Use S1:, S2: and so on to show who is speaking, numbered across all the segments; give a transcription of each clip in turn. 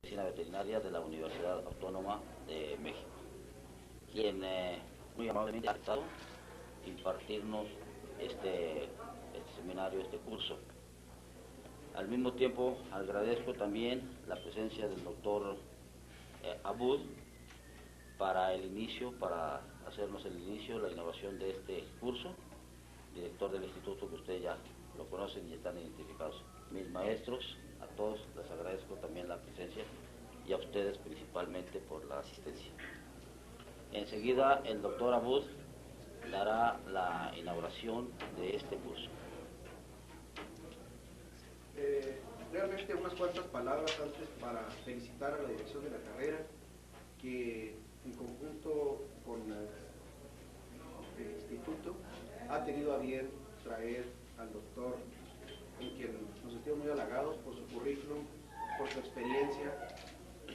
S1: Medicina Veterinaria de la Universidad Autónoma de México, quien muy amablemente ha aceptado impartirnos este seminario, este curso. Al mismo tiempo agradezco también la presencia del doctor Abud para hacernos el inicio, la inauguración de este curso, director del instituto que ustedes ya lo conocen y están identificados. Mis maestros, a todos les agradezco también la presencia y a ustedes principalmente por la asistencia. Enseguida el doctor Abud dará la inauguración de este curso.
S2: Realmente unas cuantas palabras antes para felicitar a la dirección de la carrera, que en conjunto con el instituto ha tenido a bien traer al doctor, en quien nos sentimos muy halagados por su currículum, por su experiencia,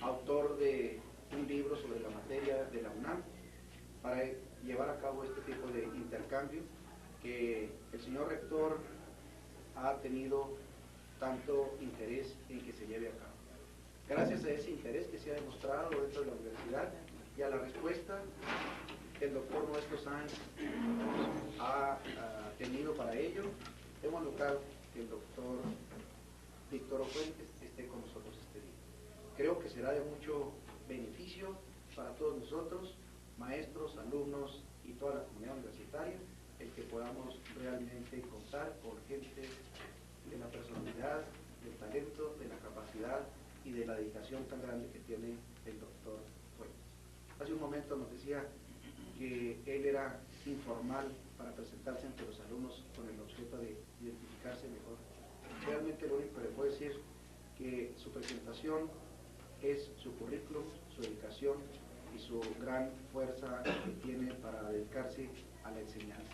S2: autor de un libro sobre la materia de la UNAM, para llevar a cabo este tipo de intercambio que el señor rector ha tenido tanto interés en que se lleve a cabo. Gracias a ese interés que se ha demostrado dentro de la universidad y a la respuesta que el doctor Nuestro Sáenz ha tenido para ello, hemos logrado que el doctor Víctor Fuentes esté con nosotros este día. Creo que será de mucho beneficio para todos nosotros, maestros, alumnos y toda la comunidad universitaria, el que podamos realmente contar con gente de la personalidad, del talento, de la capacidad y de la dedicación tan grande que tiene el doctor Fuentes. Hace un momento nos decía que él era informal para presentarse ante los alumnos con el objeto de identificarse mejor. Realmente lo único que le puedo decir que su presentación es su currículum, su dedicación y su gran fuerza que tiene para dedicarse a la enseñanza.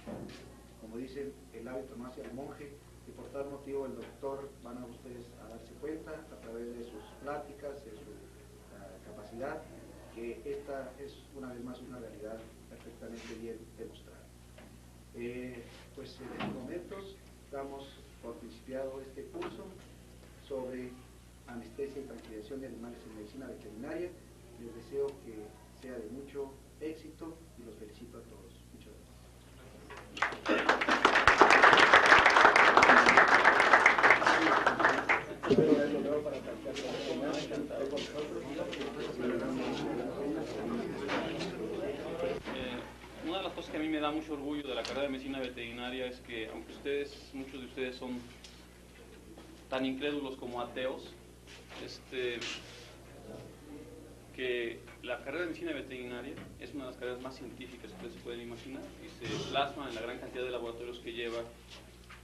S2: Como dicen, el hábito no hace al monje, y por tal motivo el doctor van a ustedes a darse cuenta a través de sus pláticas, de su capacidad, que esta es una vez más una realidad perfectamente bien demostrada. Pues en estos momentos damos por principiado este curso sobre anestesia y tranquilización de animales en medicina veterinaria. Les deseo que sea de mucho éxito y los felicito a todos. Muchas gracias.
S3: Una de las cosas que a mí me da mucho orgullo de la carrera de medicina veterinaria es que, aunque muchos de ustedes son tan incrédulos como ateos, que la carrera de medicina veterinaria es una de las carreras más científicas que ustedes se pueden imaginar y se plasma en la gran cantidad de laboratorios que lleva,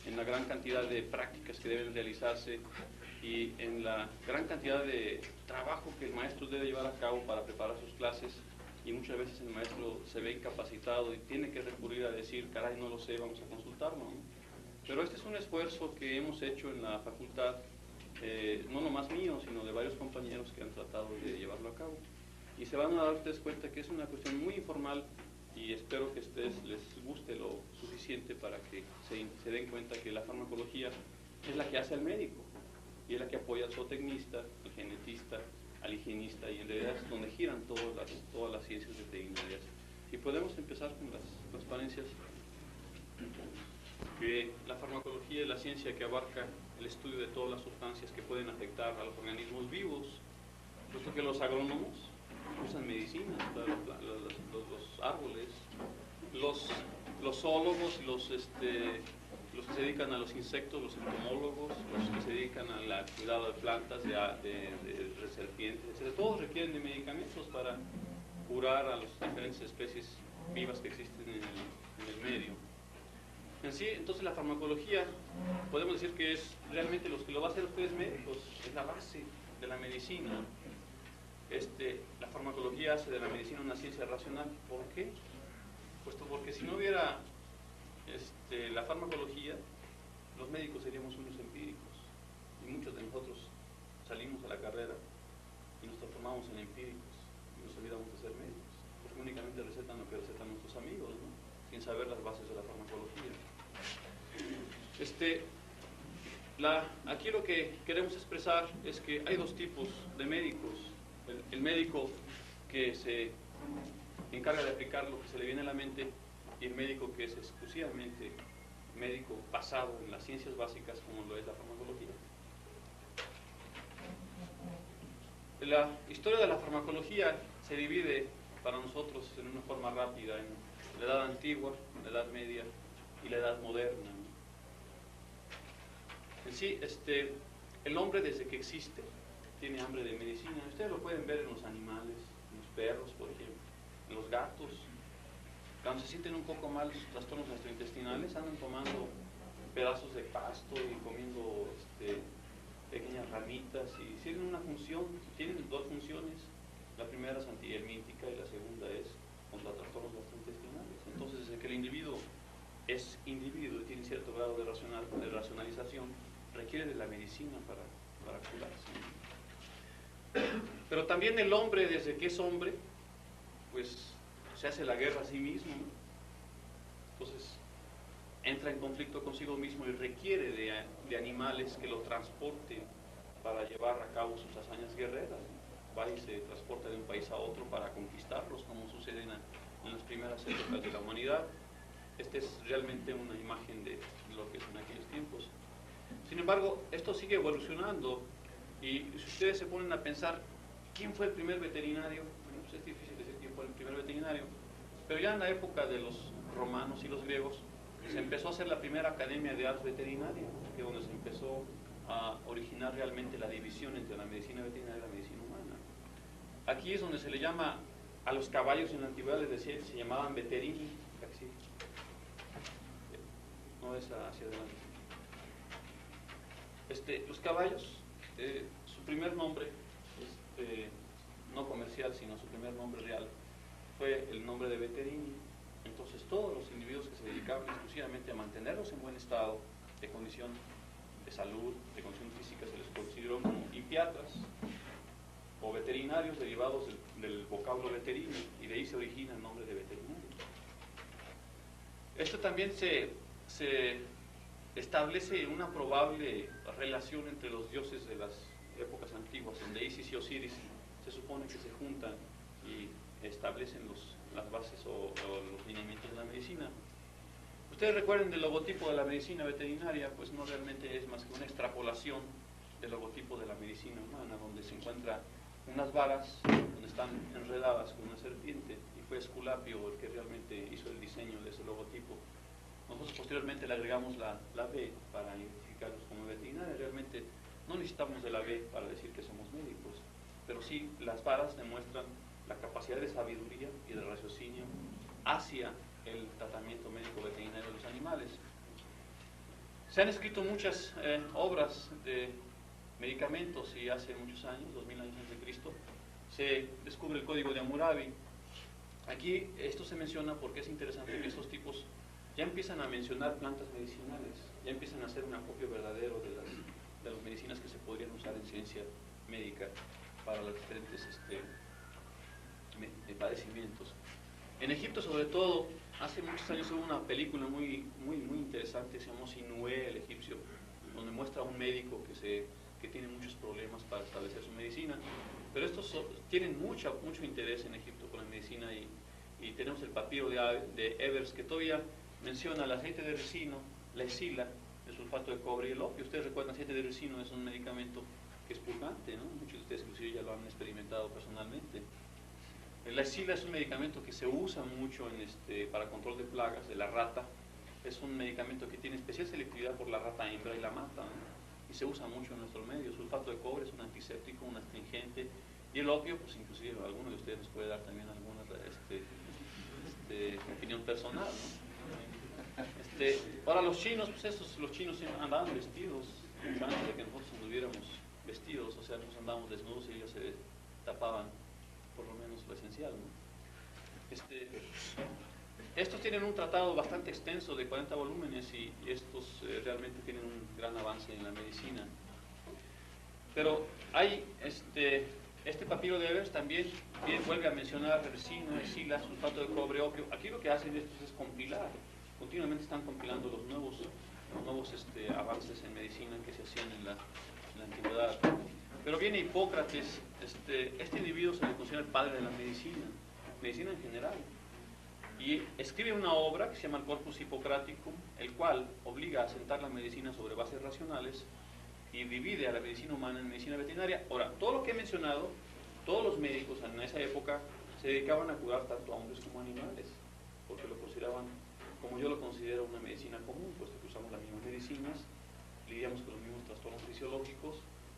S3: en la gran cantidad de prácticas que deben realizarse y en la gran cantidad de trabajo que el maestro debe llevar a cabo para preparar sus clases, y muchas veces el maestro se ve incapacitado y tiene que recurrir a decir, caray, no lo sé, vamos a consultarlo, ¿no? Pero este es un esfuerzo que hemos hecho en la facultad, no nomás mío, sino de varios compañeros que han tratado de llevarlo a cabo. Y se van a dar ustedes cuenta que es una cuestión muy informal y espero que a ustedes les guste lo suficiente para que se den cuenta que la farmacología es la que hace al médico y es la que apoya al zootecnista, al genetista, al higienista, y en realidad es donde giran todas las ciencias veterinarias. Y podemos empezar con las transparencias. Que la farmacología es la ciencia que abarca el estudio de todas las sustancias que pueden afectar a los organismos vivos, puesto que los agrónomos usan medicinas para los árboles, los zoólogos, los que se dedican a los insectos, los entomólogos, los que se dedican al cuidado de plantas, de serpientes, etc. Todos requieren de medicamentos para curar a las diferentes especies vivas que existen en el medio. En sí, entonces la farmacología, podemos decir que es realmente los que lo va a hacer ustedes médicos, es la base de la medicina. La farmacología hace de la medicina una ciencia racional. ¿Por qué? Puesto porque si no hubiera la farmacología, los médicos seríamos unos empíricos. Y muchos de nosotros salimos a la carrera y nos transformamos en empíricos y nos olvidamos de ser médicos, porque únicamente recetan lo que recetan nuestros amigos, ¿no? Sin saber las bases de la farmacología. Aquí lo que queremos expresar es que hay dos tipos de médicos. El médico que se encarga de aplicar lo que se le viene a la mente, y el médico que es exclusivamente médico basado en las ciencias básicas, como lo es la farmacología. La historia de la farmacología se divide para nosotros en una forma rápida en la edad antigua, la edad media y la edad moderna. En sí, el hombre desde que existe tiene hambre de medicina. Ustedes lo pueden ver en los animales, en los perros, por ejemplo, en los gatos. Cuando se sienten un poco mal, sus trastornos gastrointestinales, andan tomando pedazos de pasto y comiendo pequeñas ramitas, y tienen una función, tienen dos funciones. La primera es antihelmíntica y la segunda es contra trastornos gastrointestinales. Entonces, desde que el individuo es individuo y tiene cierto grado de racionalización, requiere de la medicina para curarse. Pero también el hombre, desde que es hombre, pues se hace la guerra a sí mismo, ¿no? Entonces entra en conflicto consigo mismo y requiere de animales que lo transporten para llevar a cabo sus hazañas guerreras, ¿no? Va y se transporta de un país a otro para conquistarlos, como sucede en las primeras épocas de la humanidad. Esta es realmente una imagen de lo que es en aquellos tiempos. Sin embargo, esto sigue evolucionando, y si ustedes se ponen a pensar quién fue el primer veterinario, bueno, pues es difícil decir quién fue el primer veterinario, pero ya en la época de los romanos y los griegos se empezó a hacer la primera academia de ars veterinaria, que es donde se empezó a originar realmente la división entre la medicina veterinaria y la medicina humana. Aquí es donde se le llama a los caballos en la antigüedad, les decía, se llamaban veterini. No es hacia adelante. Los caballos, su primer nombre, no comercial, sino su primer nombre real, fue el nombre de veterini. Entonces todos los individuos que se dedicaban exclusivamente a mantenerlos en buen estado de condición de salud, de condición física, se les consideró como hipiatras o veterinarios, derivados del vocablo veterino, y de ahí se origina el nombre de veterinario. Esto también se establece una probable relación entre los dioses de las épocas antiguas, donde Isis y Osiris se supone que se juntan y establecen las bases o los lineamientos de la medicina. Ustedes recuerden del logotipo de la medicina veterinaria, pues no realmente es más que una extrapolación del logotipo de la medicina humana, donde se encuentran unas varas donde están enredadas con una serpiente, y fue Esculapio el que realmente hizo el diseño de ese logotipo. Nosotros posteriormente le agregamos la B para identificarnos como veterinaria. Realmente no necesitamos de la B para decir que somos médicos, pero sí las varas demuestran la capacidad de sabiduría y de raciocinio hacia el tratamiento médico veterinario de los animales. Se han escrito muchas obras de medicamentos, y hace muchos años, 2000 años antes de Cristo, se descubre el código de Hammurabi. Aquí esto se menciona porque es interesante que estos tipos ya empiezan a mencionar plantas medicinales, ya empiezan a hacer un acopio verdadero de las medicinas que se podrían usar en ciencia médica para los diferentes padecimientos. En Egipto, sobre todo, hace muchos años hubo una película muy interesante, se llamó Sinué, el egipcio, donde muestra a un médico que tiene muchos problemas para establecer su medicina, pero estos tienen mucho interés en Egipto con la medicina, y tenemos el papiro de Evers, que todavía menciona el aceite de ricino, la escila, el sulfato de cobre y el opio. Ustedes recuerdan, el aceite de ricino es un medicamento que es purgante, ¿no? Muchos de ustedes inclusive ya lo han experimentado personalmente. La escila es un medicamento que se usa mucho para control de plagas de la rata. Es un medicamento que tiene especial selectividad por la rata hembra y la mata, ¿no? Y se usa mucho en nuestro medio. El sulfato de cobre es un antiséptico, un astringente, y el opio, pues inclusive alguno de ustedes nos puede dar también alguna opinión personal, ¿no? Para los chinos, pues los chinos andaban vestidos antes de que nosotros anduviéramos vestidos, o sea, nosotros andábamos desnudos y ellos se tapaban por lo menos lo esencial, ¿no? Estos tienen un tratado bastante extenso de 40 volúmenes, y estos realmente tienen un gran avance en la medicina. Pero hay este papiro de Evers también vuelve a mencionar resina, escila, sulfato de cobre, opio. Aquí lo que hacen estos es compilar. Continuamente están compilando los nuevos avances en medicina que se hacían en la antigüedad. Pero viene Hipócrates, este individuo se le considera el padre de la medicina en general, y escribe una obra que se llama el Corpus Hippocraticum, el cual obliga a asentar la medicina sobre bases racionales y divide a la medicina humana en medicina veterinaria. Ahora, todo lo que he mencionado, todos los médicos en esa época se dedicaban a curar tanto a hombres como a animales, porque lo consideraban, como yo lo considero, una medicina común, puesto que usamos las mismas medicinas, lidiamos con los mismos trastornos fisiológicos,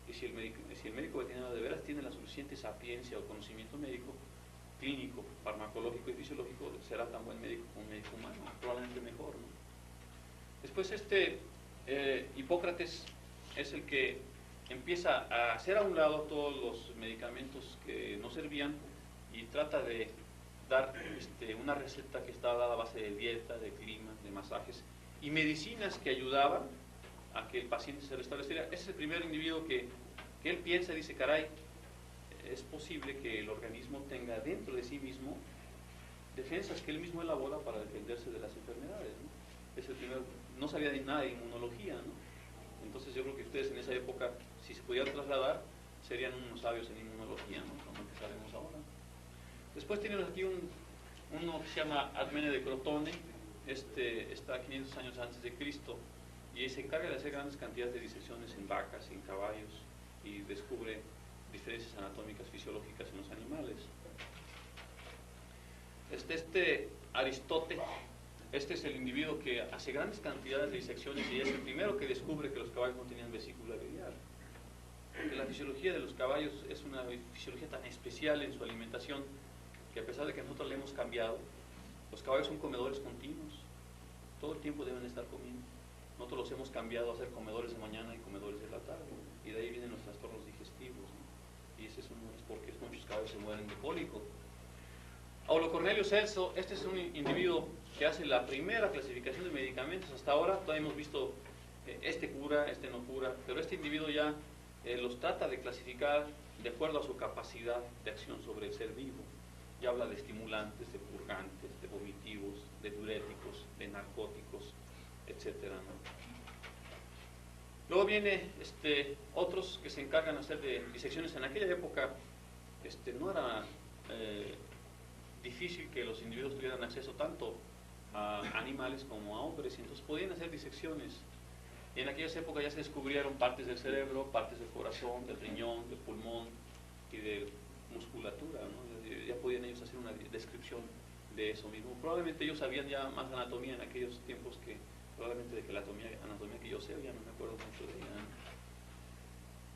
S3: y si el médico veterinario de veras tiene la suficiente sapiencia o conocimiento médico, clínico, farmacológico y fisiológico, será tan buen médico como un médico humano, probablemente mejor, ¿no? Después Hipócrates es el que empieza a hacer a un lado todos los medicamentos que no servían y trata de dar una receta que estaba dada a base de dieta, de clima, de masajes y medicinas que ayudaban a que el paciente se restableciera. Ese es el primer individuo que él piensa y dice, caray, es posible que el organismo tenga dentro de sí mismo defensas que él mismo elabora para defenderse de las enfermedades, ¿no? Es el primero, no sabía de nada de inmunología, ¿no? Entonces yo creo que ustedes en esa época, si se pudieran trasladar, serían unos sabios en inmunología, ¿no? Como el que sabemos ahora. Después tenemos aquí uno que se llama Admene de Crotone, está 500 años antes de Cristo, y se encarga de hacer grandes cantidades de disecciones en vacas, en caballos, y descubre diferencias anatómicas fisiológicas en los animales. Aristóteles, es el individuo que hace grandes cantidades de disecciones y es el primero que descubre que los caballos no tenían vesícula biliar. Porque la fisiología de los caballos es una fisiología tan especial en su alimentación que a pesar de que nosotros le hemos cambiado, los caballos son comedores continuos, todo el tiempo deben estar comiendo. Nosotros los hemos cambiado a ser comedores de mañana y comedores de la tarde, y de ahí vienen los trastornos digestivos, ¿no? Y ese es uno de los porqués muchos caballos se mueren de cólico. Aulo Cornelio Celso, este es un individuo que hace la primera clasificación de medicamentos. Hasta ahora todavía hemos visto este cura, este no cura, pero este individuo ya los trata de clasificar de acuerdo a su capacidad de acción sobre el ser vivo. Ya habla de estimulantes, de purgantes, de vomitivos, de diuréticos, de narcóticos, etcétera, ¿no? Luego viene otros que se encargan de hacer de disecciones. En aquella época no era difícil que los individuos tuvieran acceso tanto a animales como a hombres, y entonces podían hacer disecciones. Y en aquellas épocas ya se descubrieron partes del cerebro, partes del corazón, del riñón, del pulmón y de musculatura, ¿no? Ya podían ellos hacer una descripción de eso mismo. Probablemente ellos sabían ya más anatomía en aquellos tiempos que probablemente de que la anatomía que yo sé, ya no me acuerdo mucho de ella, ¿no?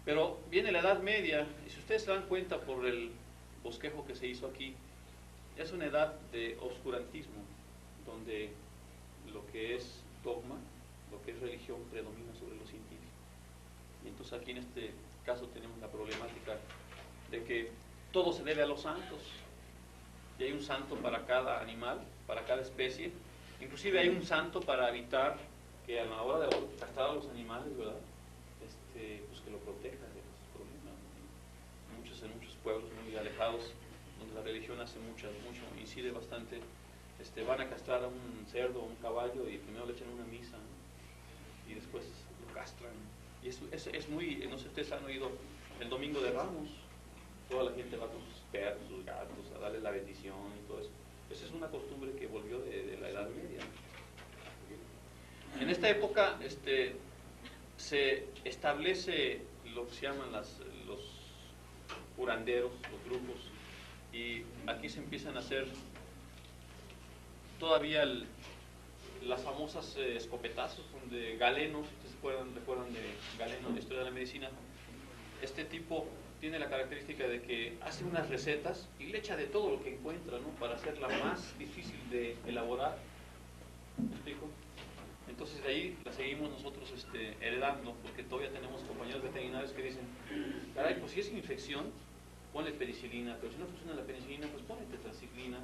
S3: Pero viene la Edad Media, y si ustedes se dan cuenta por el bosquejo que se hizo aquí, es una edad de oscurantismo, donde lo que es dogma, lo que es religión, predomina sobre lo científico. Y entonces aquí en este caso tenemos la problemática de que todo se debe a los santos, y hay un santo para cada animal, para cada especie. Inclusive hay un santo para evitar que a la hora de castrar a los animales, ¿verdad? Pues que lo proteja de los problemas, ¿no? En muchos pueblos muy alejados, donde la religión hace mucho, incide bastante, van a castrar a un cerdo o un caballo y primero le echan una misa, ¿no? Y después lo castran. Y eso es muy, no sé si ustedes han oído, el Domingo de Ramos, toda la gente va con sus perros, sus gatos, a darle la bendición y todo eso. Esa es una costumbre que volvió de la Edad Media. En esta época se establece lo que se llaman los curanderos, los grupos, y aquí se empiezan a hacer todavía las famosas escopetazos, donde Galeno, si ustedes recuerdan de Galeno, de Historia de la Medicina, este tipo tiene la característica de que hace unas recetas y le echa de todo lo que encuentra, ¿no? Para hacerla más difícil de elaborar. ¿Me explico? Entonces de ahí la seguimos nosotros heredando, porque todavía tenemos compañeros veterinarios que dicen, caray, pues si es infección, ponle penicilina, pero si no funciona la penicilina, pues ponle tetraciclina,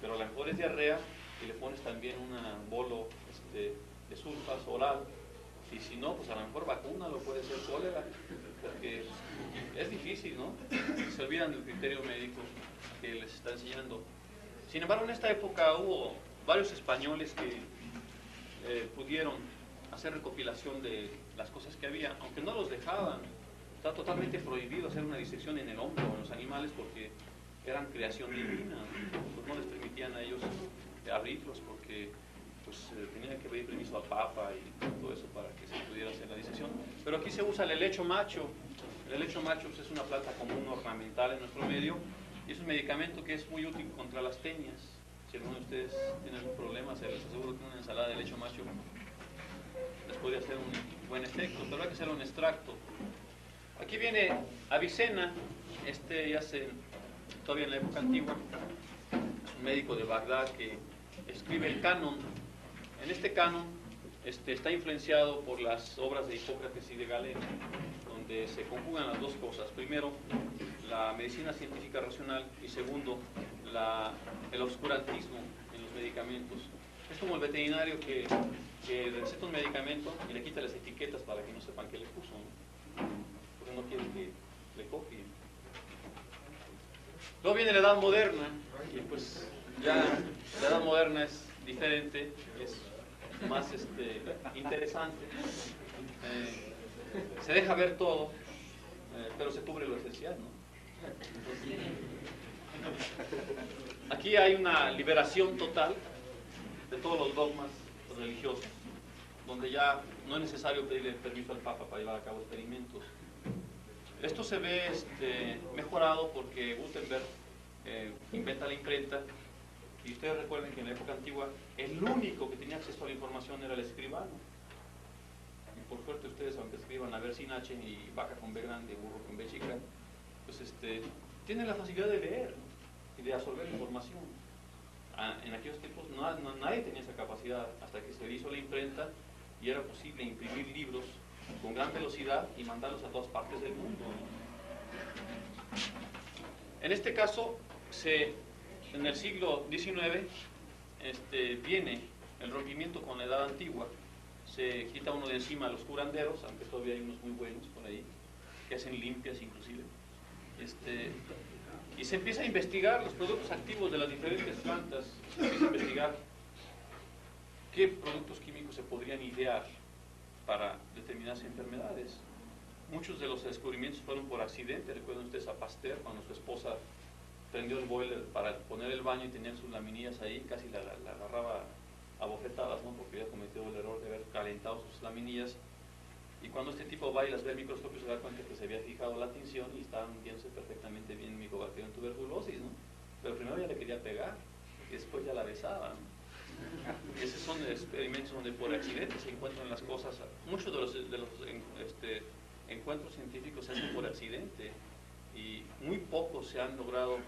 S3: pero a lo mejor es diarrea y le pones también un bolo de sulfas oral, y si no, pues a lo mejor vacuna, lo puede ser cólera, porque es difícil, ¿no? Se olvidan del criterio médico que les está enseñando. Sin embargo, en esta época hubo varios españoles que pudieron hacer recopilación de las cosas que había, aunque no los dejaban. Está totalmente prohibido hacer una disección en el hombre o en los animales porque eran creación divina, pues no les permitían a ellos abrirlos porque pues tenían que pedir permiso al Papa y todo eso para que se pudiera hacer la disección. Pero aquí se usa el helecho macho. El helecho macho pues, es una planta común ornamental en nuestro medio y es un medicamento que es muy útil contra las tenias. Si alguno de ustedes tiene algún problema, se les aseguro que una ensalada de helecho macho les puede hacer un buen efecto, pero hay que hacer un extracto. Aquí viene Avicena, ya todavía en la época antigua, es un médico de Bagdad que escribe el canon. En este canon está influenciado por las obras de Hipócrates y de Galeno, donde se conjugan las dos cosas. Primero, la medicina científica racional y segundo, el obscurantismo en los medicamentos. Es como el veterinario que receta un medicamento y le quita las etiquetas para que no sepan qué le puso, ¿no? Porque no quiere que le copien. Luego viene la Edad Moderna, y pues ya la Edad Moderna es diferente, es más interesante. Se deja ver todo, pero se cubre lo esencial, ¿no? Aquí hay una liberación total de todos los dogmas religiosos, donde ya no es necesario pedirle permiso al Papa para llevar a cabo experimentos. Esto se ve mejorado porque Gutenberg inventa la imprenta, y ustedes recuerden que en la época antigua el único que tenía acceso a la información era el escribano. Y por suerte ustedes, aunque escriban a ver sin H y vaca con B grande, burro con B chica, pues tienen la facilidad de leer y de absorber información. En aquellos tiempos nadie tenía esa capacidad hasta que se hizo la imprenta y era posible imprimir libros con gran velocidad y mandarlos a todas partes del mundo. En este caso, en el siglo XIX viene el rompimiento con la edad antigua. Se quita uno de encima a los curanderos, aunque todavía hay unos muy buenos por ahí, que hacen limpias inclusive. Y se empieza a investigar los productos activos de las diferentes plantas, se empieza a investigar qué productos químicos se podrían idear para determinadas enfermedades. Muchos de los descubrimientos fueron por accidente. Recuerden ustedes a Pasteur, cuando su esposa prendió el boiler para poner el baño y tenían sus laminillas ahí, casi la agarraba a bofetadas, ¿no? Porque había cometido el error de haber calentado sus laminillas. Y cuando este tipo va y las ve al microscopio se da cuenta que se había fijado la tinción y estaban viéndose perfectamente bien micobacteria en tuberculosis, ¿no? Pero primero ya le quería pegar y después ya la besaba, ¿no? Y esos son experimentos donde por accidente se encuentran las cosas. Muchos de los encuentros científicos se hacen por accidente y muy pocos se han logrado.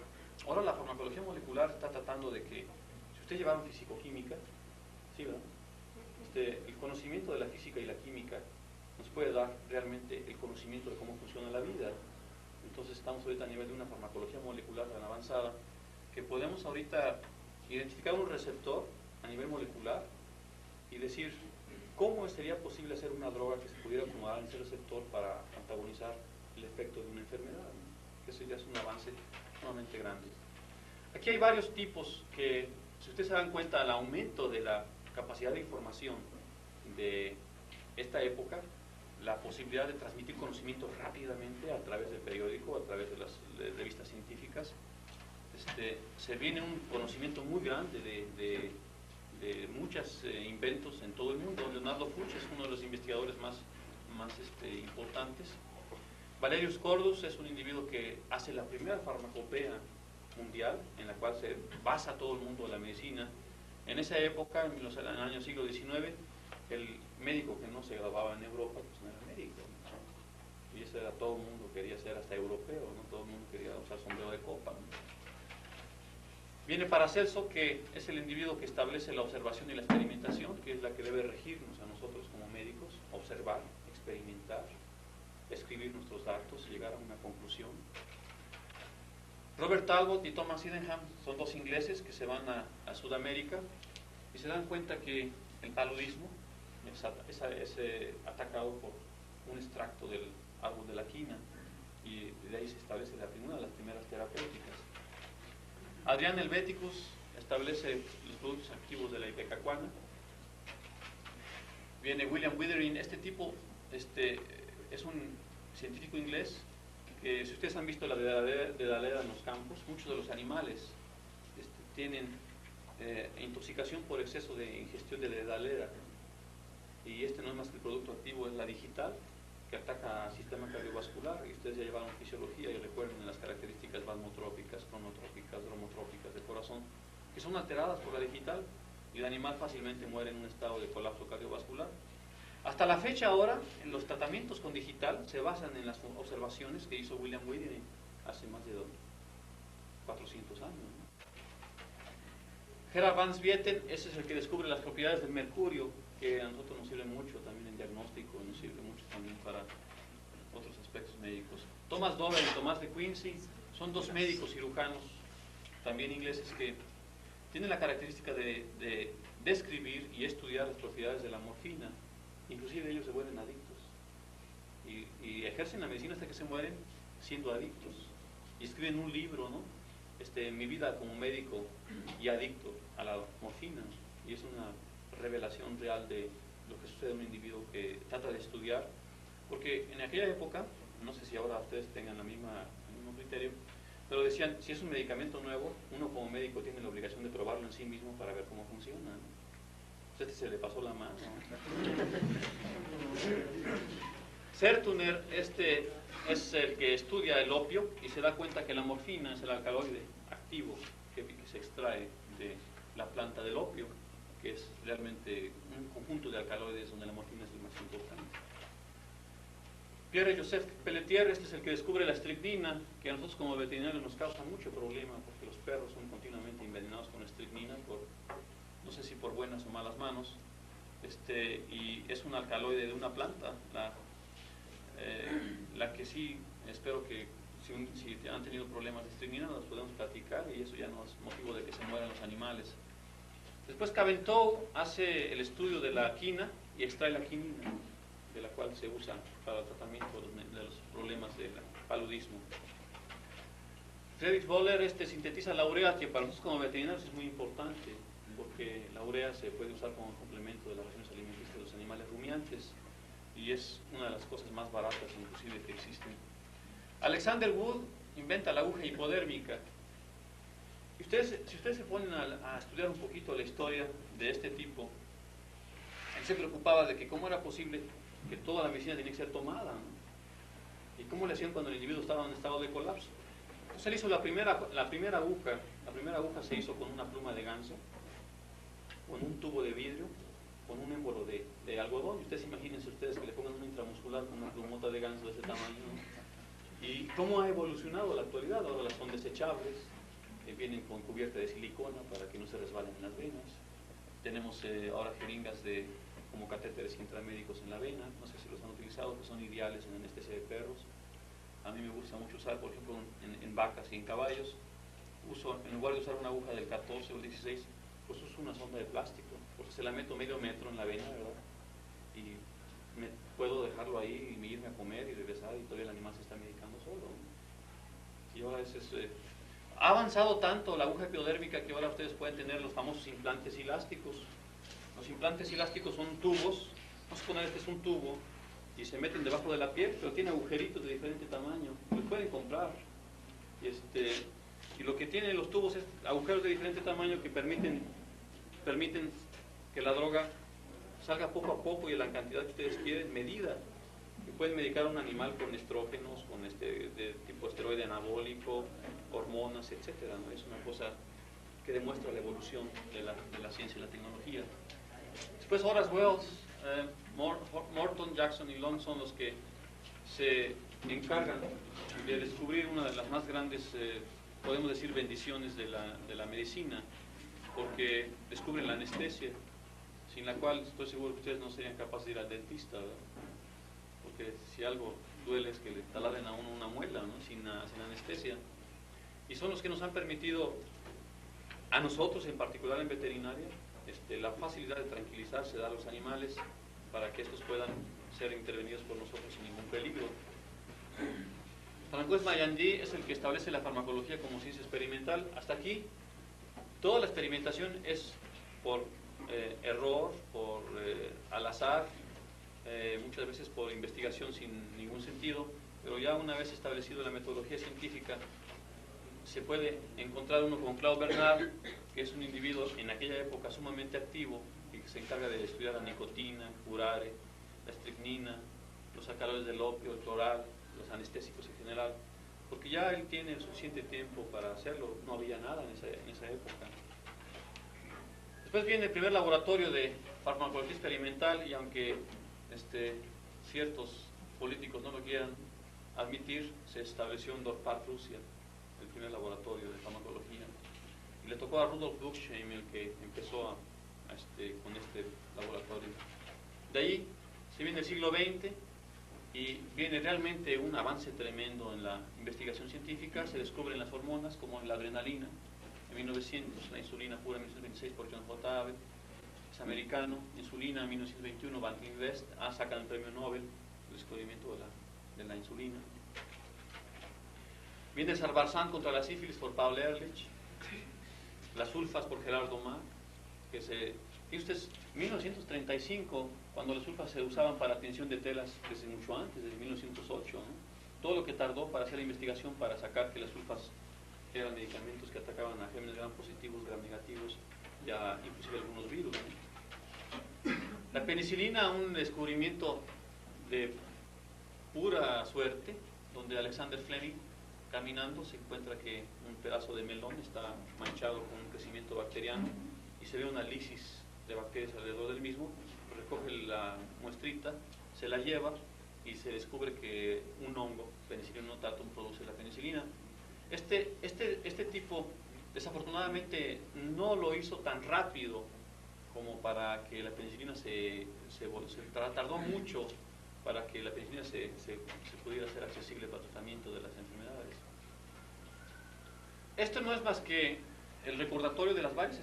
S3: Ahora la farmacología molecular está tratando de que, si ustedes llevaron fisicoquímica, ¿sí, verdad? El conocimiento de la física y la química nos puede dar realmente el conocimiento de cómo funciona la vida. Entonces estamos ahorita a nivel de una farmacología molecular tan avanzada que podemos ahorita identificar un receptor a nivel molecular y decir cómo sería posible hacer una droga que se pudiera acomodar en ese receptor para antagonizar el efecto de una enfermedad, ¿no? Que eso ya es un avance sumamente grande. Aquí hay varios tipos que, si ustedes se dan cuenta, el aumento de la capacidad de información de esta época, la posibilidad de transmitir conocimiento rápidamente a través del periódico, a través de las revistas científicas, se viene un conocimiento muy grande de muchos inventos en todo el mundo. Leonardo Fuchs es uno de los investigadores más importantes. Valerius Cordus es un individuo que hace la primera farmacopea mundial en la cual se basa todo el mundo de la medicina. En esa época, en los años siglo XIX, el médico que no se graduaba en Europa pues no era médico, ¿no? Y eso era, todo el mundo quería ser hasta europeo, ¿no? Todo el mundo quería usar sombrero de copa, ¿no? Viene Paracelso, que es el individuo que establece la observación y la experimentación, que es la que debe regirnos a nosotros como médicos: observar, experimentar, escribir nuestros datos, llegar a una conclusión. Robert Talbot y Thomas Sydenham son dos ingleses que se van a Sudamérica y se dan cuenta que el paludismo es atacado por un extracto del árbol de la quina, y de ahí se establece una de las primeras terapéuticas. Adrián Helvéticus establece los productos activos de la ipecacuana. Viene William Withering. Este tipo es un científico inglés que, si ustedes han visto la dedalera en los campos, muchos de los animales tienen intoxicación por exceso de ingestión de dedalera. Y no es más que el producto activo, es la digital, que ataca al sistema cardiovascular. Y ustedes ya llevaron fisiología y recuerden las características vasmotrópicas, cronotrópicas, dromotrópicas del corazón, que son alteradas por la digital, y el animal fácilmente muere en un estado de colapso cardiovascular. Hasta la fecha ahora, en los tratamientos con digital se basan en las observaciones que hizo William Whitney hace más de 400 años, ¿no? Gerard Van Swieten, ese es el que descubre las propiedades del mercurio, que a nosotros nos sirve mucho también en diagnóstico, nos sirve mucho también para otros aspectos médicos. Thomas Dover y Tomás de Quincy son dos médicos cirujanos, también ingleses, que tienen la característica de describir y estudiar las propiedades de la morfina. Inclusive ellos se vuelven adictos y ejercen la medicina hasta que se mueren siendo adictos, y escriben un libro, ¿no? Mi vida como médico y adicto a la morfina, y es una revelación real de lo que sucede en un individuo que trata de estudiar, porque en aquella época, no sé si ahora ustedes tengan el mismo criterio, pero decían, si es un medicamento nuevo, uno como médico tiene la obligación de probarlo en sí mismo para ver cómo funciona, ¿no? Se le pasó la mano. Sertuner, es el que estudia el opio y se da cuenta que la morfina es el alcaloide activo que se extrae de la planta del opio, que es realmente un conjunto de alcaloides donde la morfina es el más importante. Pierre-Joseph Pelletier, es el que descubre la estricnina, que a nosotros como veterinarios nos causa mucho problema, porque los perros son continuamente envenenados con estricnina, no sé si por buenas o malas manos, y es un alcaloide de una planta, la que sí, espero que si han tenido problemas de estricnina los podemos platicar, y eso ya no es motivo de que se mueran los animales. Después Caventou hace el estudio de la quina y extrae la quinina, de la cual se usa para el tratamiento de los problemas del paludismo. Friedrich Wöhler sintetiza la urea, que para nosotros como veterinarios es muy importante, porque la urea se puede usar como complemento de las raciones alimenticias de los animales rumiantes, y es una de las cosas más baratas inclusive que existen. Alexander Wood inventa la aguja hipodérmica. Y si ustedes se ponen a estudiar un poquito la historia de este tipo, él se preocupaba de que cómo era posible que toda la medicina tenía que ser tomada, ¿no? Y cómo le hacían cuando el individuo estaba en estado de colapso. Entonces él hizo la primera aguja. La primera aguja se hizo con una pluma de ganso, con un tubo de vidrio, con un émbolo de algodón. Ustedes imagínense que le pongan una intramuscular con una plumota de ganso de ese tamaño, ¿no? Y cómo ha evolucionado la actualidad. Ahora las son desechables, vienen con cubierta de silicona para que no se resbalen en las venas. Tenemos ahora jeringas como catéteres intramédicos en la vena, no sé si los han utilizado, que son ideales en anestesia de perros. A mí me gusta mucho usar, por ejemplo, en vacas y en caballos. En lugar de usar una aguja del 14 o el 16, pues uso una sonda de plástico, porque se la meto medio metro en la vena, ¿verdad? Y puedo dejarlo ahí y irme a comer y regresar, y todavía el animal se está medicando solo. Y ahora ha avanzado tanto la aguja epidérmica que ahora ustedes pueden tener los famosos implantes elásticos. Los implantes elásticos son tubos, vamos a suponer este es un tubo, y se meten debajo de la piel, pero tiene agujeritos de diferente tamaño, los pueden comprar. Y lo que tienen los tubos es agujeros de diferente tamaño que permiten que la droga salga poco a poco y en la cantidad que ustedes quieren, medida. Y pueden medicar a un animal con estrógenos, con de tipo esteroide anabólico, hormonas, etcétera, ¿no? Es una cosa que demuestra la evolución de la ciencia y la tecnología. Después Horace Wells, Morton, Jackson y Long son los que se encargan de descubrir una de las más grandes, podemos decir, bendiciones de la medicina, porque descubren la anestesia, sin la cual estoy seguro que ustedes no serían capaces de ir al dentista, ¿verdad? Porque si algo duele es que le taladren a uno una muela, ¿no? sin anestesia. Y son los que nos han permitido, a nosotros en particular en veterinaria, la facilidad de tranquilizarse, dar a los animales para que estos puedan ser intervenidos por nosotros sin ningún peligro. Francois Maillandy es el que establece la farmacología como ciencia experimental. Hasta aquí, toda la experimentación es por error, al azar, muchas veces por investigación sin ningún sentido, pero ya una vez establecido la metodología científica, se puede encontrar uno con Claude Bernard, que es un individuo en aquella época sumamente activo y que se encarga de estudiar la nicotina, el curare, la estricnina, los alcaloides del opio, el cloral, los anestésicos en general, porque ya él tiene suficiente tiempo para hacerlo, no había nada en esa época. Después viene el primer laboratorio de farmacología experimental y aunque ciertos políticos no lo quieran admitir, se estableció en Dorpat, Rusia, el primer laboratorio de farmacología. Y le tocó a Rudolf Buchheim el que empezó con este laboratorio. De ahí se viene el siglo XX y viene realmente un avance tremendo en la investigación científica. Se descubren las hormonas como la adrenalina en 1900, la insulina pura en 1926 por John J. Abel, es americano. Insulina en 1921, Van West sacan el premio Nobel por el descubrimiento de la insulina. Viene el Sarbarsam contra la sífilis por Paul Ehrlich, las sulfas por Gerardo Mack, que fíjense ustedes, 1935, cuando las sulfas se usaban para tinción de telas desde mucho antes, desde 1908, ¿no? Todo lo que tardó para hacer la investigación para sacar que las sulfas eran medicamentos que atacaban a gérmenes gram positivos, gram negativos, ya inclusive algunos virus, ¿no? La penicilina, un descubrimiento de pura suerte, donde Alexander Fleming, caminando, se encuentra que un pedazo de melón está manchado con un crecimiento bacteriano y se ve una lisis de bacterias alrededor del mismo, recoge la muestrita, se la lleva y se descubre que un hongo, Penicillium notatum, produce la penicilina. Este tipo, desafortunadamente, no lo hizo tan rápido como para que la penicilina tardó mucho para que la penicilina se pudiera hacer accesible para el tratamiento de las enfermedades. Esto no es más que el recordatorio de las varias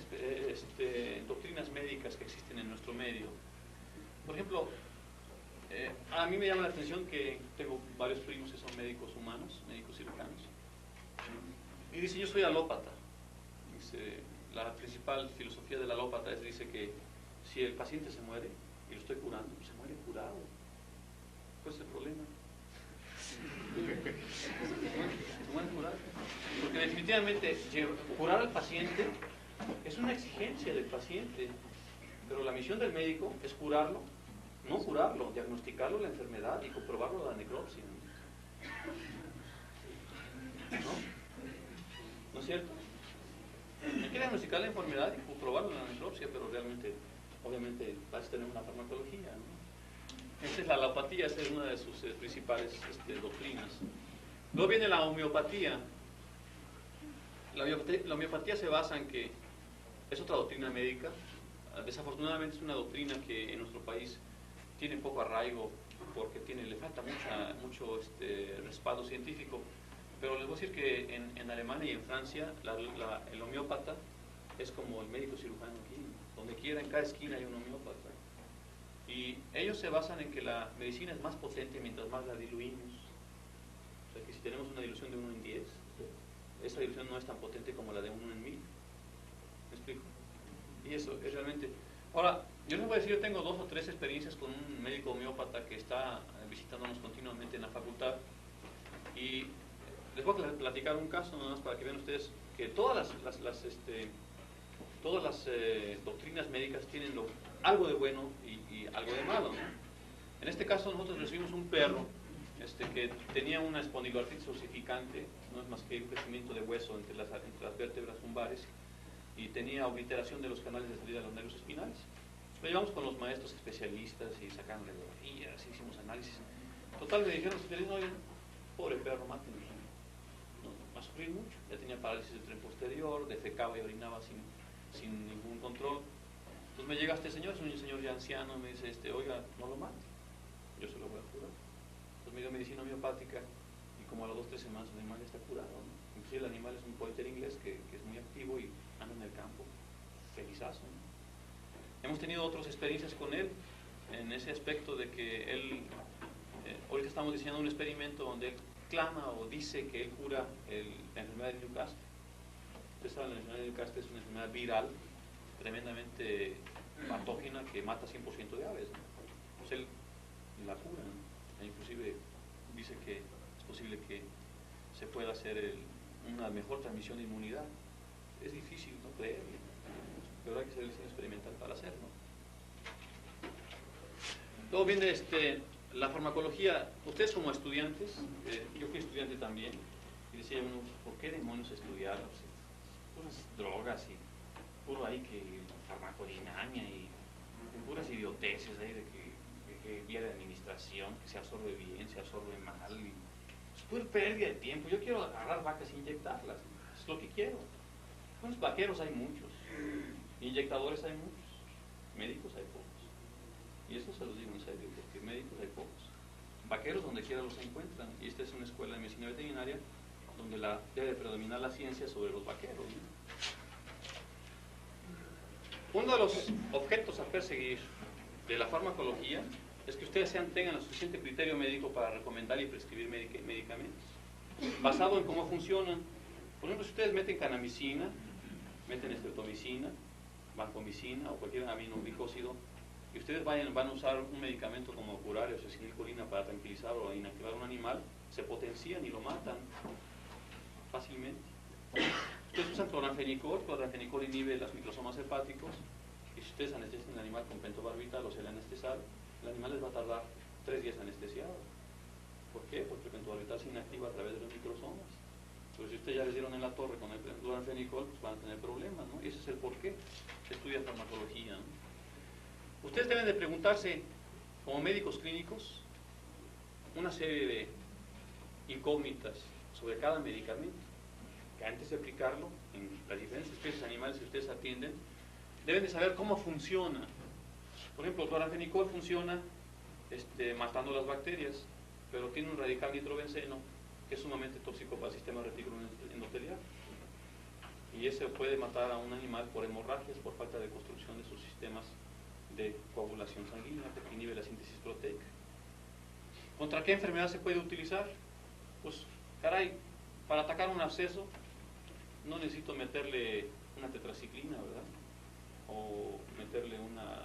S3: doctrinas médicas que existen en nuestro medio. Por ejemplo, a mí me llama la atención que tengo varios primos que son médicos humanos, médicos cirujanos, y dice: yo soy alópata. Dice, la principal filosofía del alópata dice que si el paciente se muere y lo estoy curando, se muere curado. ¿Cuál es el problema? Se muere curado. Porque definitivamente curar al paciente es una exigencia del paciente, pero la misión del médico es curarlo, no curarlo, diagnosticarlo la enfermedad y comprobarlo la necropsia. ¿No es cierto? Hay que diagnosticar la enfermedad y comprobarlo la necropsia, pero realmente, obviamente, vas a tener una farmacología, ¿no? Esta es la alopatía, esa es una de sus principales doctrinas. Luego viene la homeopatía. La homeopatía se basa en que es otra doctrina médica. Desafortunadamente es una doctrina que en nuestro país tiene poco arraigo porque le falta mucho respaldo científico. Pero les voy a decir que en Alemania y en Francia el homeópata es como el médico cirujano aquí. Donde quiera, en cada esquina hay un homeópata. Y ellos se basan en que la medicina es más potente mientras más la diluimos. O sea que si tenemos una dilución de 1 en 10, esa dilución no es tan potente como la de 1 en 1000. ¿Me explico? Y eso es realmente... Ahora, yo les voy a decir, yo tengo 2 o 3 experiencias con un médico homeópata que está visitándonos continuamente en la facultad. Y les voy a platicar un caso nada más para que vean ustedes que todas las doctrinas médicas tienen algo de bueno y algo de malo, ¿no? En este caso nosotros recibimos un perro que tenía una espondiloartritis ossificante, no es más que un crecimiento de hueso entre las vértebras lumbares, y tenía obliteración de los canales de salida de los nervios espinales. Lo llevamos con los maestros especialistas y sacaron radiografías, hicimos análisis. Total, me dijeron: oye, pobre perro, mátenlo. No, va a sufrir mucho. Ya tenía parálisis del tren posterior, defecaba y orinaba sin ningún control. Entonces me llega este señor, es un señor ya anciano, me dice: oiga, no lo mate, yo se lo voy a curar. Entonces me dio medicina homeopática y como a las 2 o 3 semanas el animal ya está curado, ¿no? Inclusive el animal es un pointer inglés que es muy activo y anda en el campo, felizazo, ¿no? Hemos tenido otras experiencias con él en ese aspecto de que él, ahorita estamos diseñando un experimento donde él clama o dice que él cura la enfermedad de Newcastle. Ustedes saben, la enfermedad de Newcastle es una enfermedad viral tremendamente patógena que mata 100% de aves, ¿no? Pues él la cura, ¿no? E inclusive dice que es posible que se pueda hacer una mejor transmisión de inmunidad. Es difícil no creerlo, pero hay que hacer el diseño experimental para hacerlo. Luego viene la farmacología. Ustedes como estudiantes, yo fui estudiante también, y decía uno, ¿por qué demonios estudiar? O sea, puras drogas y puro ahí que farmacodinamia y puras idioteces ahí de que vía de administración, que se absorbe bien, se absorbe mal, y es pura pérdida de tiempo. Yo quiero agarrar vacas e inyectarlas, es lo que quiero. Buenos vaqueros hay muchos, inyectadores hay muchos, médicos hay pocos. Y eso se los digo en serio, porque médicos hay pocos. Vaqueros donde quiera los encuentran, y esta es una escuela de medicina veterinaria donde debe predominar la ciencia sobre los vaqueros, ¿no? Uno de los objetos a perseguir de la farmacología es que ustedes tengan el suficiente criterio médico para recomendar y prescribir medicamentos, basado en cómo funcionan. Por ejemplo, si ustedes meten canamicina, meten estreptomicina, vancomicina o cualquier aminoglicósido, y ustedes van a usar un medicamento como curare o succinilcolina para tranquilizar o inactivar a un animal, se potencian y lo matan fácilmente. Ustedes usan cloranfenicol inhibe las microsomas hepáticos, y si ustedes anestesian al animal con pentobarbital o selanestesal, el animal les va a tardar 3 días anestesiado. ¿Por qué? Porque el pentobarbital se inactiva a través de los microsomas. Pero si ustedes ya les dieron en la torre con el cloranfenicol, pues van a tener problemas, ¿no? Y ese es el porqué se estudia farmacología, ¿no? Ustedes deben de preguntarse, como médicos clínicos, una serie de incógnitas sobre cada medicamento, que antes de aplicarlo en las diferentes especies animales que ustedes atienden, deben de saber cómo funciona. Por ejemplo, el cloranfenicol funciona matando las bacterias, pero tiene un radical nitrobenceno que es sumamente tóxico para el sistema retículo endotelial. Y ese puede matar a un animal por hemorragias, por falta de construcción de sus sistemas de coagulación sanguínea, porque inhibe la síntesis proteica. ¿Contra qué enfermedad se puede utilizar? Pues, caray, para atacar un absceso no necesito meterle una tetraciclina, ¿verdad? O meterle una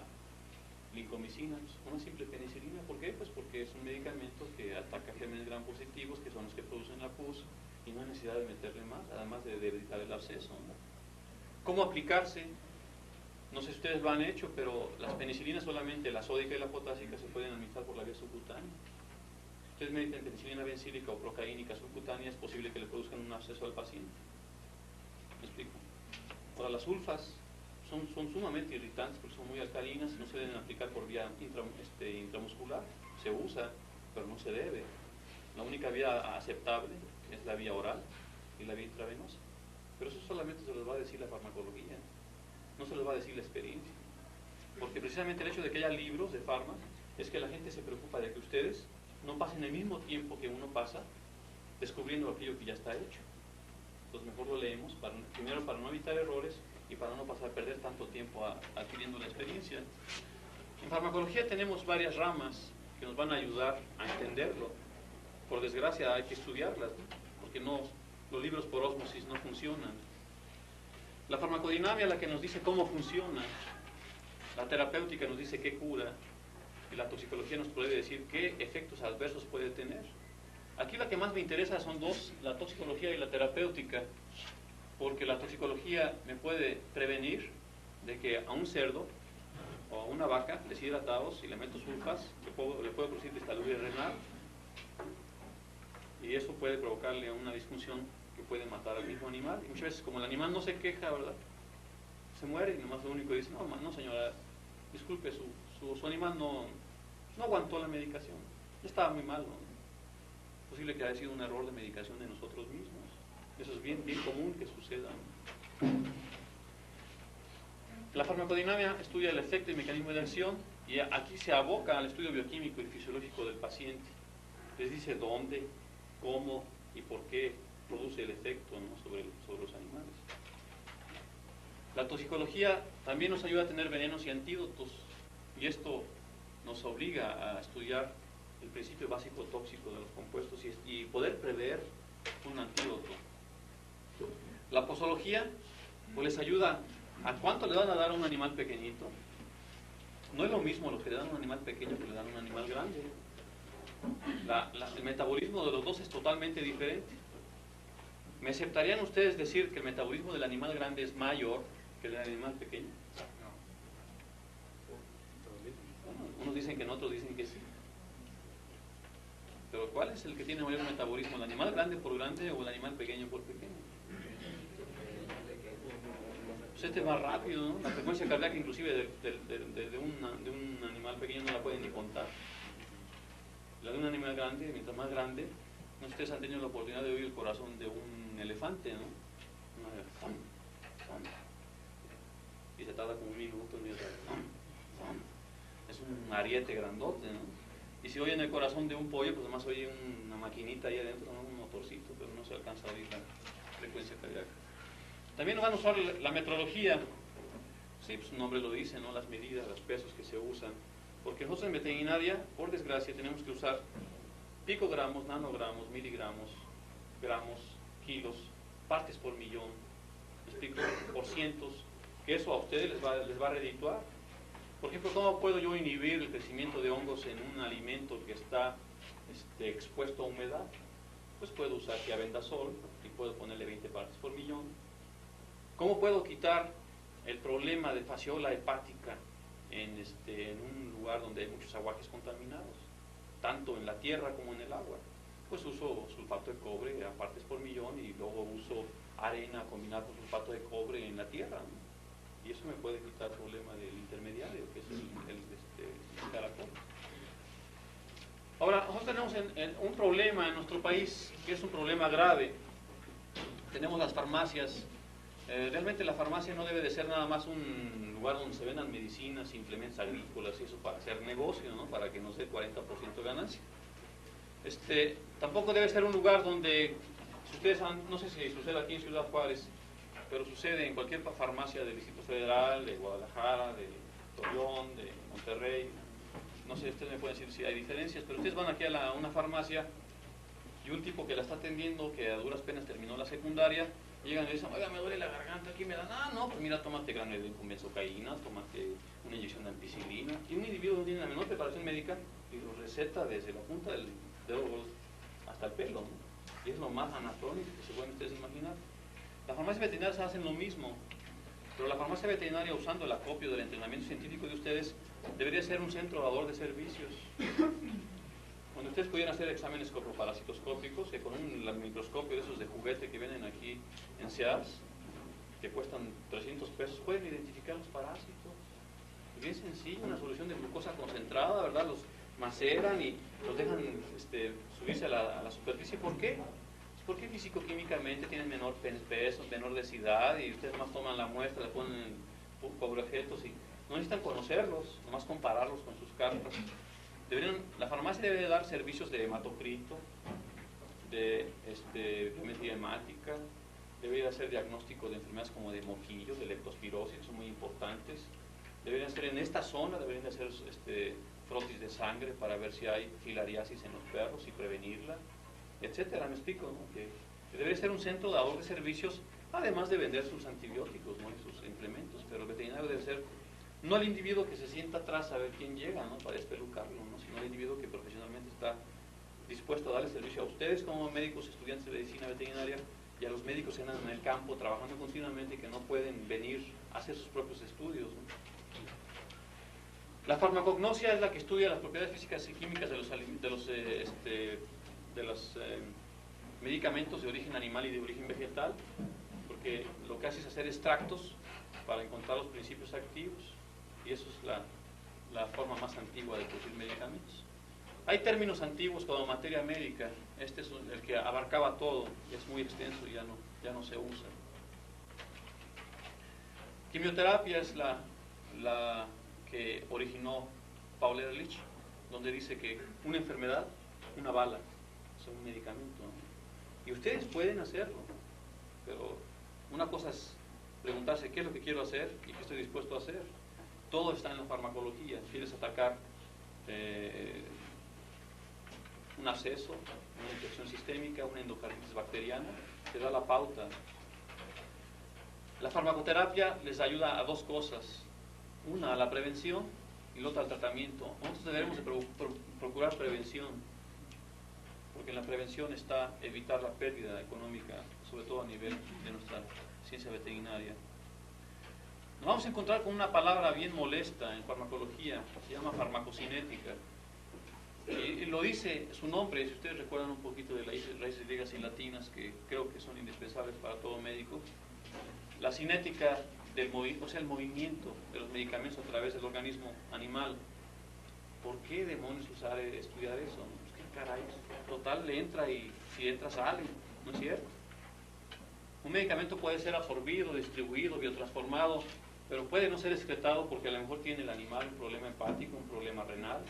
S3: lincomicina, una simple penicilina. ¿Por qué? Pues porque es un medicamento que ataca gérmenes gram positivos, que son los que producen la pus, y no hay necesidad de meterle más, además de evitar el absceso, ¿no? ¿Cómo aplicarse? No sé si ustedes lo han hecho, pero las penicilinas solamente, la sódica y la potásica, se pueden administrar por la vía subcutánea. Ustedes meditan penicilina bencílica o procaínica subcutánea, es posible que le produzcan un absceso al paciente. ¿Me explico? Ahora, las sulfas son sumamente irritantes porque son muy alcalinas y no se deben aplicar por vía intramuscular. Se usa, pero no se debe. La única vía aceptable es la vía oral y la vía intravenosa. Pero eso solamente se los va a decir la farmacología, no se los va a decir la experiencia. Porque precisamente el hecho de que haya libros de farma es que la gente se preocupa de que ustedes no pasen el mismo tiempo que uno pasa descubriendo aquello que ya está hecho. Entonces mejor lo leemos, primero para no evitar errores y para no pasar a perder tanto tiempo adquiriendo la experiencia. En farmacología tenemos varias ramas que nos van a ayudar a entenderlo. Por desgracia hay que estudiarlas, ¿no? Porque los libros por ósmosis no funcionan. La farmacodinamia, la que nos dice cómo funciona, la terapéutica nos dice qué cura, y la toxicología nos puede decir qué efectos adversos puede tener. Aquí la que más me interesa son dos, la toxicología y la terapéutica, porque la toxicología me puede prevenir de que a un cerdo o a una vaca deshidratados, si le meto sulfas, le puede producir distalurgia renal, y eso puede provocarle una disfunción que puede matar al mismo animal. Y muchas veces, como el animal no se queja, ¿verdad?, se muere, y nomás lo único que dice, no señora, disculpe, su animal no aguantó la medicación, estaba muy mal, ¿no? Es posible que haya sido un error de medicación de nosotros mismos. Eso es bien común que suceda. La farmacodinamia estudia el efecto y mecanismo de acción, y aquí se aboca al estudio bioquímico y fisiológico del paciente. Les dice dónde, cómo y por qué produce el efecto, ¿no?, sobre los animales. La toxicología también nos ayuda a tener venenos y antídotos, y esto nos obliga a estudiar el principio básico tóxico de los compuestos y poder prever un antídoto. La posología pues les ayuda a cuánto le van a dar a un animal pequeñito. No es lo mismo lo que le dan a un animal pequeño que le dan a un animal grande. El metabolismo de los dos es totalmente diferente. ¿Me aceptarían ustedes decir que el metabolismo del animal grande es mayor que el del animal pequeño? Bueno, unos dicen que no, otros dicen que sí. Pero ¿cuál es el que tiene mayor metabolismo? ¿El animal grande por grande o el animal pequeño por pequeño? Pues este es más rápido, ¿no? La frecuencia cardíaca inclusive de un animal pequeño no la pueden ni contar. La de un animal grande, mientras más grande, no sé si ustedes han tenido la oportunidad de oír el corazón de un elefante, ¿no? Y se tarda como un minuto, es un ariete grandote, ¿no? Y si oyen el corazón de un pollo, pues nomás oye una maquinita ahí adentro, ¿no? Un motorcito, pero no se alcanza a oír la frecuencia cardíaca. También van a usar la metrología. Sí, pues su nombre lo dice, ¿no? Las medidas, los pesos que se usan. Porque nosotros en veterinaria, por desgracia, tenemos que usar picogramos, nanogramos, miligramos, gramos, kilos, partes por millón, ¿me explico? Por cientos, que eso a ustedes les va a redituar. Por ejemplo, ¿cómo puedo yo inhibir el crecimiento de hongos en un alimento que está expuesto a humedad? Pues puedo usar tiabendazol y puedo ponerle 20 partes por millón. ¿Cómo puedo quitar el problema de fasciola hepática en un lugar donde hay muchos aguajes contaminados, tanto en la tierra como en el agua? Pues uso sulfato de cobre a partes por millón y luego uso arena combinada con sulfato de cobre en la tierra, ¿no? Y eso me puede quitar el problema del intermediario, que es el caracol. Ahora, nosotros tenemos un problema en nuestro país, que es un problema grave. Tenemos las farmacias. Realmente la farmacia no debe de ser nada más un lugar donde se vendan medicinas, implementos agrícolas y eso para hacer negocio, ¿no? Para que nos dé 40% de ganancia. Tampoco debe ser un lugar donde, si ustedes no sé si sucede aquí en Ciudad Juárez, pero sucede en cualquier farmacia del Distrito Federal, de Guadalajara, de Torreón, de Monterrey. No sé, ustedes me pueden decir si hay diferencias, pero ustedes van aquí a una farmacia y un tipo que la está atendiendo, que a duras penas terminó la secundaria, llegan y dicen, oiga, me duele la garganta, aquí me dan, no, pues mira, tómate granulado con benzocaína, tómate una inyección de ampicilina. Y un individuo no tiene la menor preparación médica y lo receta desde la punta del dedo hasta el pelo, ¿no? Y es lo más anatómico que se pueden ustedes imaginar. Las farmacias veterinarias hacen lo mismo, pero la farmacia veterinaria, usando el acopio del entrenamiento científico de ustedes, debería ser un centro dador de servicios. Cuando ustedes pudieran hacer exámenes corpoparasitoscópicos, que con un microscopio de esos de juguete que vienen aquí en Sears, que cuestan 300 pesos, pueden identificar los parásitos. Es bien sencillo, una solución de glucosa concentrada, ¿verdad? Los maceran y los dejan subirse a la superficie. ¿Por qué? Porque físico-químicamente tienen menor peso, menor densidad, y ustedes más toman la muestra, le ponen pobre objetos y no necesitan conocerlos, nomás compararlos con sus cartas. La farmacia debe dar servicios de hematocrito, de biometría hemática, debería hacer diagnóstico de enfermedades como de moquillo, de leptospirosis, que son muy importantes. Deberían hacer en esta zona, deberían hacer frotis de sangre para ver si hay filariasis en los perros y prevenirla, etcétera. Me explico, ¿no? Que debe ser un centro dador de servicios, además de vender sus antibióticos, ¿no? Y sus implementos, pero el veterinario debe ser no el individuo que se sienta atrás a ver quién llega, ¿no? Para espelucarlo, ¿no? Sino el individuo que profesionalmente está dispuesto a darle servicio a ustedes como médicos, estudiantes de medicina veterinaria, y a los médicos que andan en el campo trabajando continuamente y que no pueden venir a hacer sus propios estudios, ¿no? La farmacognosia es la que estudia las propiedades físicas y químicas de los medicamentos de origen animal y de origen vegetal, porque lo que hace es hacer extractos para encontrar los principios activos, y eso es la forma más antigua de producir medicamentos. Hay términos antiguos como materia médica, este es el que abarcaba todo, es muy extenso y ya no se usa. Quimioterapia es la que originó Paul Ehrlich, donde dice que una enfermedad, una bala, es un medicamento, ¿no? Y ustedes pueden hacerlo, pero una cosa es preguntarse qué es lo que quiero hacer y qué estoy dispuesto a hacer. Todo está en la farmacología. ¿Quieres atacar un absceso, una infección sistémica, una endocarditis bacteriana? Te da la pauta. La farmacoterapia les ayuda a dos cosas. Una, a la prevención, y la otra al tratamiento. Nosotros debemos de procurar prevención. porque en la prevención está evitar la pérdida económica, sobre todo a nivel de nuestra ciencia veterinaria. Nos vamos a encontrar con una palabra bien molesta en farmacología, se llama farmacocinética. Y lo dice su nombre, si ustedes recuerdan un poquito de las raíces griegas y latinas, que creo que son indispensables para todo médico. La cinética del movimiento, o sea, el movimiento de los medicamentos a través del organismo animal. ¿Por qué demonios estudiar eso? Pues qué caray, total, le entra y si entra sale, ¿no es cierto? Un medicamento puede ser absorbido, distribuido, biotransformado, pero puede no ser excretado porque a lo mejor tiene el animal un problema hepático, un problema renal.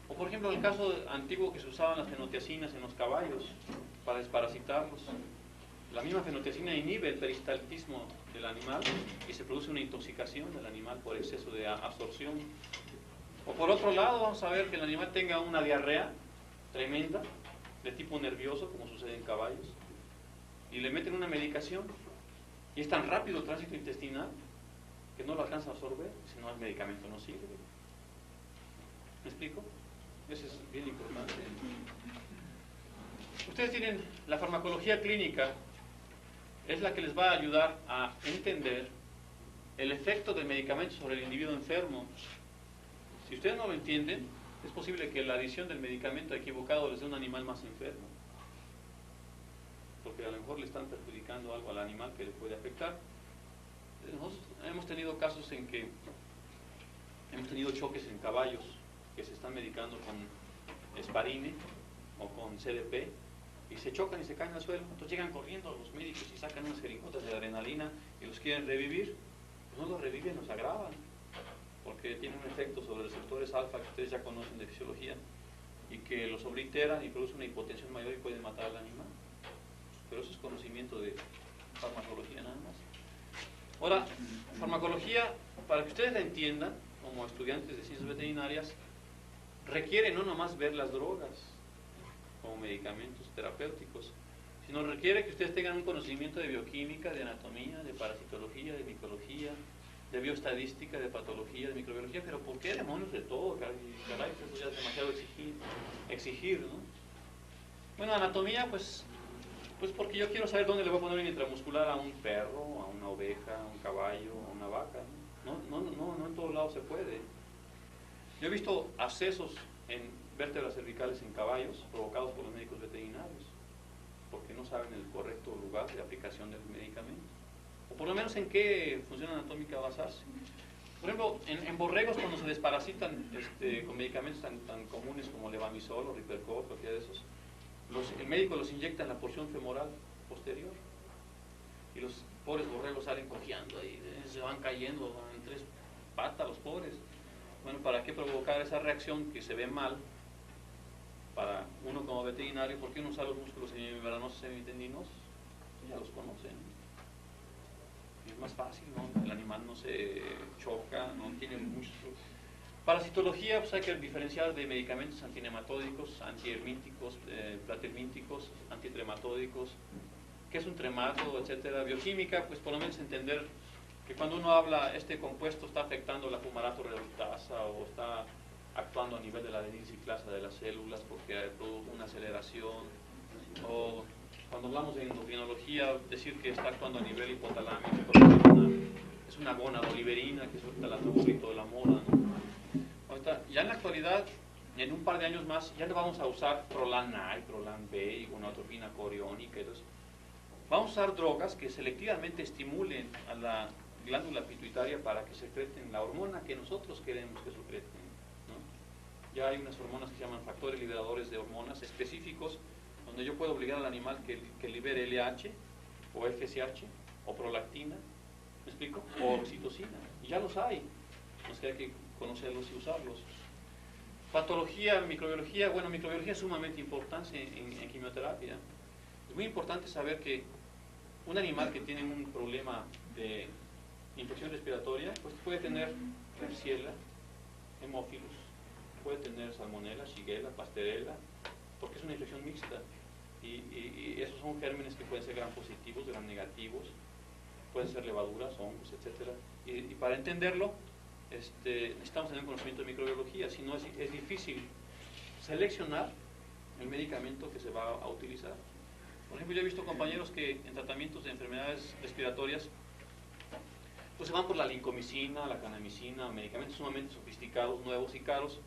S3: O por ejemplo el caso antiguo que se usaban las fenotiacinas en los caballos para desparasitarlos. La misma fenotiacina inhibe el peristaltismo del animal y se produce una intoxicación del animal por exceso de absorción. O por otro lado vamos a ver que el animal tenga una diarrea tremenda de tipo nervioso, como sucede en caballos, y le meten una medicación y es tan rápido el tránsito intestinal que no lo alcanza a absorber, si no el medicamento no sirve. ¿Me explico? Eso es bien importante. Ustedes tienen la farmacología clínica, es la que les va a ayudar a entender el efecto del medicamento sobre el individuo enfermo. Si ustedes no lo entienden, es posible que la adición del medicamento equivocado les dé un animal más enfermo, porque a lo mejor le están perjudicando algo al animal que le puede afectar. Nosotros hemos tenido casos en que hemos tenido choques en caballos que se están medicando con Sparine o con CDP y se chocan y se caen al suelo. Entonces llegan corriendo los médicos y sacan unas jeringotas de adrenalina y los quieren revivir. Pues no los reviven, los agravan, porque tienen un efecto sobre receptores alfa que ustedes ya conocen de fisiología y que los obliteran y producen una hipotensión mayor y pueden matar al animal. Pero eso es conocimiento de farmacología nada más. Ahora, farmacología, para que ustedes la entiendan, como estudiantes de ciencias veterinarias, requiere no nomás ver las drogas como medicamentos terapéuticos, sino requiere que ustedes tengan un conocimiento de bioquímica, de anatomía, de parasitología, de micología, de bioestadística, de patología, de microbiología. Pero ¿por qué demonios de todo? Caray, eso ya es demasiado exigir, ¿no? Bueno, anatomía, pues porque yo quiero saber dónde le voy a poner un intramuscular a un perro, a una oveja, a un caballo, a una vaca. No en todos lados se puede. Yo he visto abscesos en vértebras cervicales en caballos provocados por los médicos veterinarios, porque no saben el correcto lugar de aplicación del medicamento, o por lo menos en qué función anatómica basarse. Por ejemplo, en borregos cuando se desparasitan con medicamentos tan comunes como levamisol o ripercor, cualquiera de esos, el médico los inyecta en la porción femoral posterior y los pobres borregos salen cojeando y se van cayendo en 3 patas los pobres. Bueno, ¿para qué provocar esa reacción que se ve mal para uno como veterinario? ¿Por qué uno usa los músculos semimembranosos, semitendinosos? Ya los conocen. Es más fácil, ¿no? El animal no se choca, no tiene mucho. Parasitología, pues hay que diferenciar de medicamentos antinematódicos, antihermíticos, platermínticos, antitrematódicos, qué es un tremato, etcétera. Bioquímica, pues por lo menos entender que cuando uno habla, este compuesto está afectando la fumarato reductasa o está actuando a nivel de la adenyl-ciclasa de las células porque produce una aceleración, o cuando hablamos de endocrinología, decir que está actuando a nivel hipotalámico porque es una gonadoliberina que suelta la nuclito de la moda, ¿no? Ahorita, ya en la actualidad, en un par de años más, ya no vamos a usar Prolan A y Prolan B y gonadotropina coriónica. Entonces, vamos a usar drogas que selectivamente estimulen a la glándula pituitaria para que secreten la hormona que nosotros queremos que secreten, ¿no? Ya hay unas hormonas que se llaman factores liberadores de hormonas específicos, donde yo puedo obligar al animal que libere LH o FSH o prolactina, ¿me explico? O oxitocina, y ya los hay, nos queda que conocerlos y usarlos. Patología, microbiología, bueno, microbiología es sumamente importante en quimioterapia. Es muy importante saber que un animal que tiene un problema de infección respiratoria, pues puede tener Klebsiella, hemófilos, puede tener salmonella, shigella, pasteurella, porque es una infección mixta. Y esos son gérmenes que pueden ser gram positivos, gram negativos, pueden ser levaduras, hongos, etc. Y para entenderlo, necesitamos tener conocimiento de microbiología, si no es difícil seleccionar el medicamento que se va a utilizar. Por ejemplo, yo he visto compañeros que en tratamientos de enfermedades respiratorias pues se van por la lincomicina, la kanamicina, medicamentos sumamente sofisticados, nuevos y caros,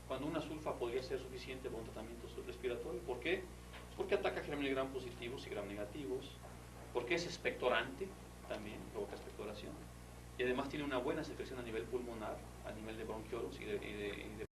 S3: cuando una sulfa podría ser suficiente para un tratamiento respiratorio. ¿Por qué? Porque ataca germen gram positivos y gram negativos, porque es expectorante también, provoca expectoración, y además tiene una buena secreción a nivel pulmonar, a nivel de bronquiolos y de